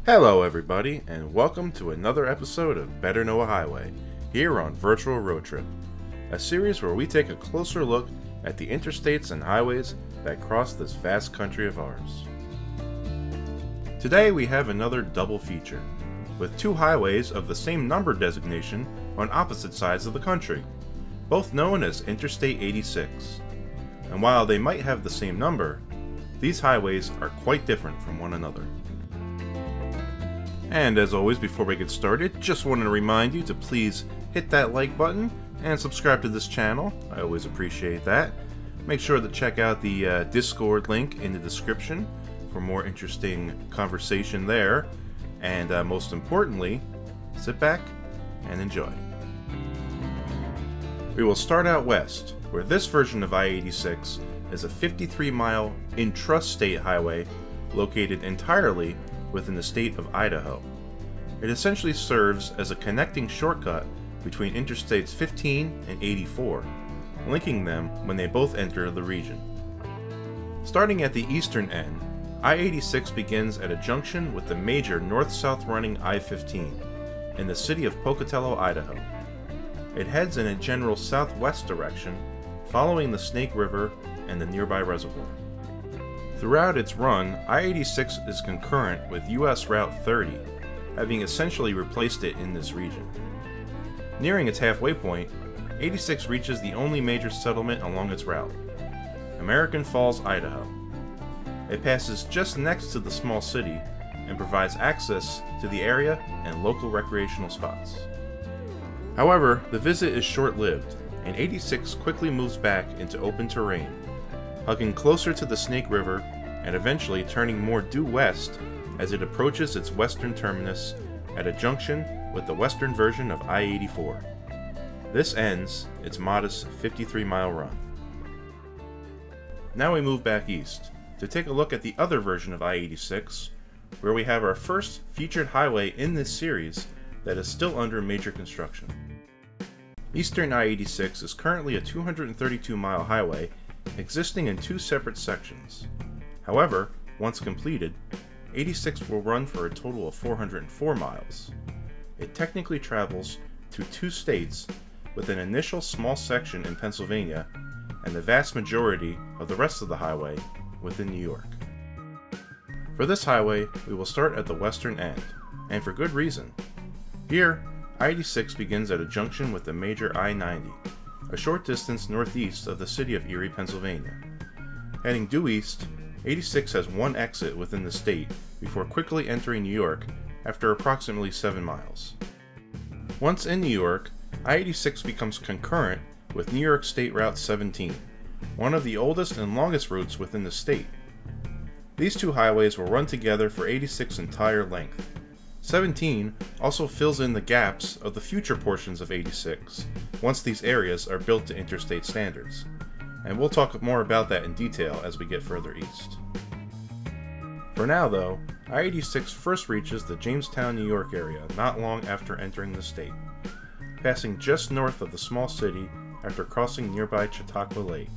Hello everybody, and welcome to another episode of Better Know a Highway, here on Virtual Road Trip, a series where we take a closer look at the interstates and highways that cross this vast country of ours. Today we have another double feature, with two highways of the same number designation on opposite sides of the country, both known as Interstate 86. And while they might have the same number, these highways are quite different from one another. And as always, before we get started, just wanted to remind you to please hit that like button and subscribe to this channel. I always appreciate that. Make sure to check out the Discord link in the description for more interesting conversation there. And most importantly, sit back and enjoy. We will start out west, where this version of I-86 is a 53-mile intrastate highway located entirely within the state of Idaho. It essentially serves as a connecting shortcut between Interstates 15 and 84, linking them when they both enter the region. Starting at the eastern end, I-86 begins at a junction with the major north-south running I-15 in the city of Pocatello, Idaho. It heads in a general southwest direction, following the Snake River and the nearby reservoir. Throughout its run, I-86 is concurrent with US Route 30, having essentially replaced it in this region. Nearing its halfway point, 86 reaches the only major settlement along its route, American Falls, Idaho. It passes just next to the small city and provides access to the area and local recreational spots. However, the visit is short-lived, and 86 quickly moves back into open terrain, hugging closer to the Snake River and eventually turning more due west as it approaches its western terminus at a junction with the western version of I-84. This ends its modest 53-mile run. Now we move back east to take a look at the other version of I-86, where we have our first featured highway in this series that is still under major construction. Eastern I-86 is currently a 232-mile highway existing in two separate sections. However, once completed, 86 will run for a total of 404 miles. It technically travels through two states with an initial small section in Pennsylvania and the vast majority of the rest of the highway within New York. For this highway, we will start at the western end, and for good reason. Here, I-86 begins at a junction with the major I-90, a short distance northeast of the city of Erie, Pennsylvania. Heading due east, 86 has one exit within the state before quickly entering New York after approximately 7 miles. Once in New York, I-86 becomes concurrent with New York State Route 17, one of the oldest and longest routes within the state. These two highways will run together for 86's entire length. 17 also fills in the gaps of the future portions of 86 once these areas are built to interstate standards, and we'll talk more about that in detail as we get further east. For now though, I-86 first reaches the Jamestown, New York area not long after entering the state, passing just north of the small city after crossing nearby Chautauqua Lake.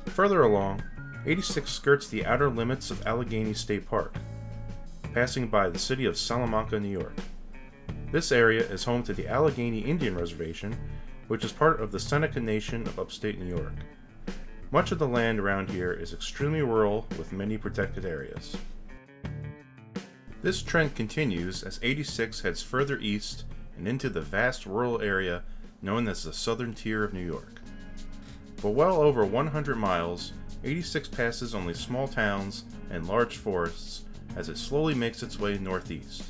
Further along, 86 skirts the outer limits of Allegheny State Park, passing by the city of Salamanca, New York. This area is home to the Allegheny Indian Reservation, which is part of the Seneca Nation of upstate New York. Much of the land around here is extremely rural with many protected areas. This trend continues as 86 heads further east and into the vast rural area known as the southern tier of New York. For well over 100 miles, 86 passes only small towns and large forests as it slowly makes its way northeast.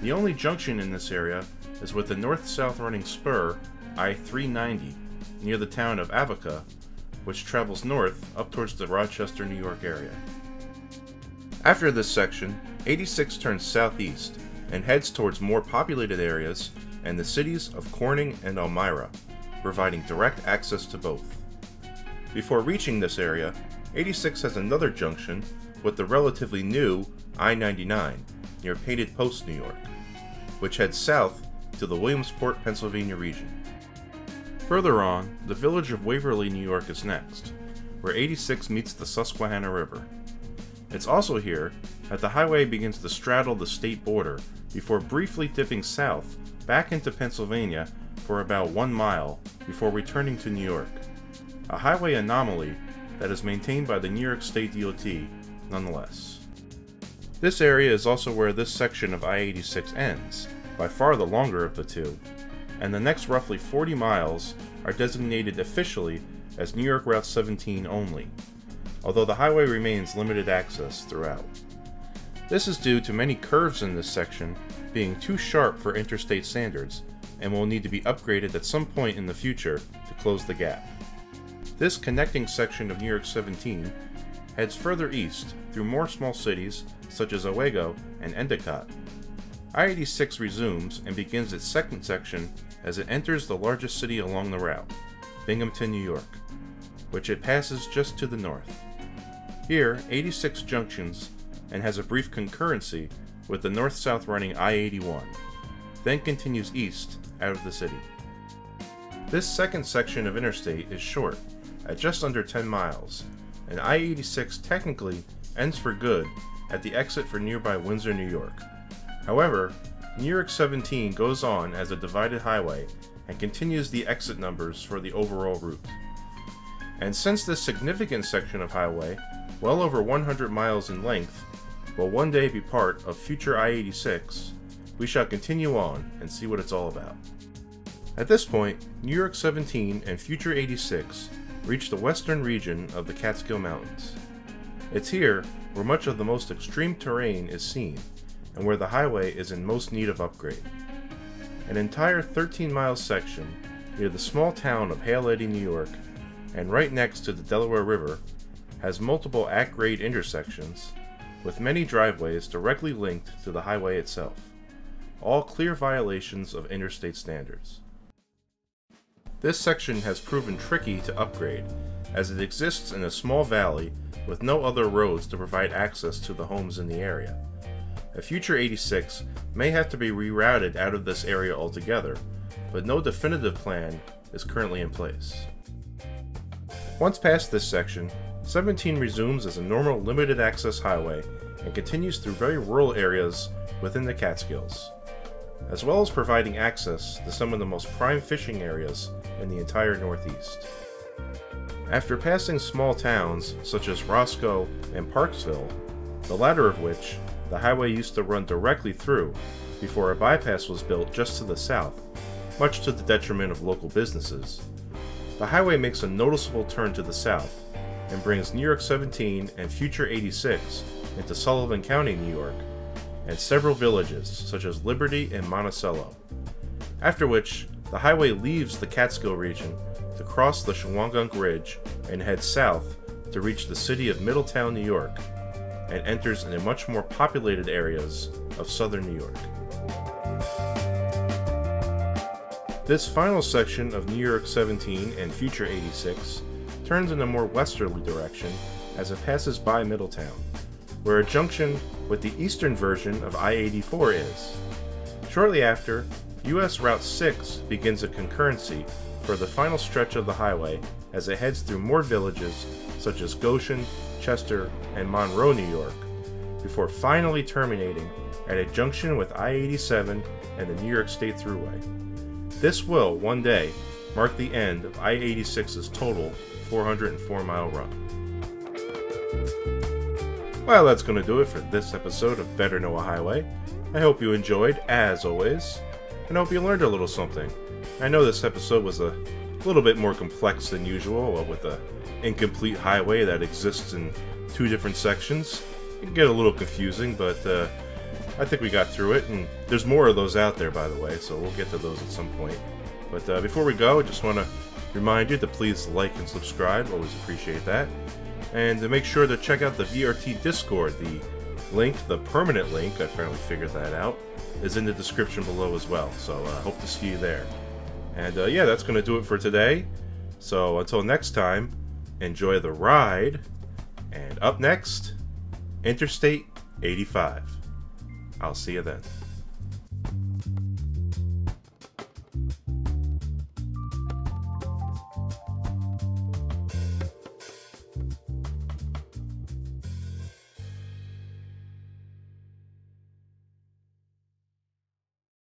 The only junction in this area is with the north-south running spur I-390 near the town of Avoca, which travels north up towards the Rochester, New York area. After this section, 86 turns southeast and heads towards more populated areas and the cities of Corning and Elmira, providing direct access to both. Before reaching this area, 86 has another junction with the relatively new I-99 near Painted Post, New York, which heads south to the Williamsport, Pennsylvania region. Further on, the village of Waverly, New York is next, where 86 meets the Susquehanna River. It's also here, that the highway begins to straddle the state border before briefly dipping south back into Pennsylvania for about 1 mile before returning to New York. A highway anomaly that is maintained by the New York State DOT nonetheless. This area is also where this section of I-86 ends, by far the longer of the two, and the next roughly 40 miles are designated officially as New York Route 17 only, although the highway remains limited access throughout. This is due to many curves in this section being too sharp for interstate standards and will need to be upgraded at some point in the future to close the gap. This connecting section of New York 17 heads further east through more small cities such as Owego and Endicott. I-86 resumes and begins its second section as it enters the largest city along the route, Binghamton, New York, which it passes just to the north. Here, 86 junctions and has a brief concurrency with the north-south running I-81, then continues east out of the city. This second section of interstate is short, at just under 10 miles, and I-86 technically ends for good at the exit for nearby Windsor, New York. However, New York 17 goes on as a divided highway and continues the exit numbers for the overall route. And since this significant section of highway, well over 100 miles in length, will one day be part of future I-86, we shall continue on and see what it's all about. At this point, New York 17 and future 86 reach the western region of the Catskill Mountains. It's here where much of the most extreme terrain is seen, and where the highway is in most need of upgrade. An entire 13-mile section near the small town of Hale Eddy, New York, and right next to the Delaware River, has multiple at-grade intersections, with many driveways directly linked to the highway itself, all clear violations of interstate standards. This section has proven tricky to upgrade, as it exists in a small valley with no other roads to provide access to the homes in the area. A future 86 may have to be rerouted out of this area altogether, but no definitive plan is currently in place. Once past this section, 17 resumes as a normal limited access highway and continues through very rural areas within the Catskills, as well as providing access to some of the most prime fishing areas in the entire Northeast. After passing small towns such as Roscoe and Parksville, the latter of which the highway used to run directly through before a bypass was built just to the south, much to the detriment of local businesses, the highway makes a noticeable turn to the south and brings New York 17 and future 86 into Sullivan County, New York, and several villages such as Liberty and Monticello, after which the highway leaves the Catskill region to cross the Shawangunk Ridge and head south to reach the city of Middletown, New York, and enters into much more populated areas of southern New York. This final section of New York 17 and future 86 turns in a more westerly direction as it passes by Middletown, where a junction with the eastern version of I-84 is. Shortly after, US Route 6 begins a concurrency for the final stretch of the highway as it heads through more villages such as Goshen, Chester, and Monroe, New York, before finally terminating at a junction with I-87 and the New York State Thruway. This will, one day, mark the end of I-86's total 404-mile run. Well, that's going to do it for this episode of Better Know a Highway. I hope you enjoyed, as always, and I hope you learned a little something. I know this episode was a little bit more complex than usual, with an incomplete highway that exists in two different sections. It can get a little confusing, but I think we got through it, and there's more of those out there, by the way, so we'll get to those at some point. But before we go, I just want to remind you to please like and subscribe. Always appreciate that. And to make sure to check out the VRT Discord. The link, the permanent link, I finally figured that out, is in the description below as well. So I hope to see you there. And yeah, that's going to do it for today. So until next time, enjoy the ride. And up next, Interstate 85. I'll see you then.